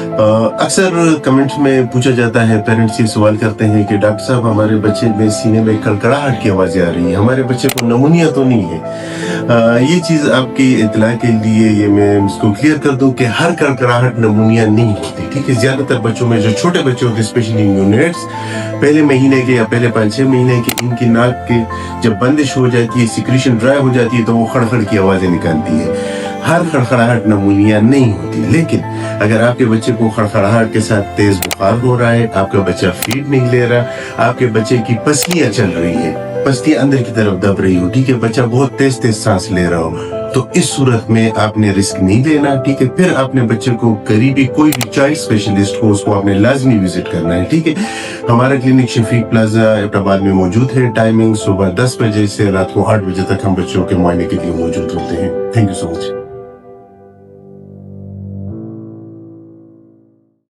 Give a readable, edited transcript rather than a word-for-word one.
अक्सर कमेंट्स में पूछा जाता है, पेरेंट्स ये सवाल करते हैं कि डॉक्टर साहब हमारे बच्चे में सीने में कड़कड़ाहट की आवाज़ें आ रही हैं, हमारे बच्चे को नमूनिया तो नहीं है। ये चीज़ आपकी इत्तला के लिए ये मैं इसको क्लियर कर दूं कि हर कड़कड़ाहट नमूनिया नहीं होती, ठीक है। ज़्यादातर बच्चों में जो छोटे बच्चे होते हैं, स्पेशली यूनिट्स, पहले महीने के या पहले 5-6 महीने के, इनकी नाक के जब बंदिश हो जाती है, सिक्रीशन ड्राई हो जाती है, तो वो खड़खड़ की आवाज़ें निकालती है। हर खड़खड़ाहट नमूनिया नहीं होती, लेकिन अगर आपके बच्चे को खड़खड़ाहट के साथ तेज बुखार हो रहा है, आपका बच्चा फीड नहीं ले रहा, आपके बच्चे की पसलियां चल रही है, पसलियां अंदर की तरफ दब रही हो, ठीक है, बच्चा बहुत तेज तेज सांस ले रहा हो, तो इस सूरत में आपने रिस्क नहीं लेना, ठीक है। फिर आपने बच्चे को करीबी कोई भी चाइल्ड स्पेशलिस्ट हो, उसको आपने लाजमी विजिट करना है, ठीक है। हमारा क्लिनिक शफीक प्लाजा एबटाबाद में मौजूद है। टाइमिंग सुबह 10 बजे से रात को 8 बजे तक हम बच्चों के मुआयने के लिए मौजूद होते हैं। Thank you so much.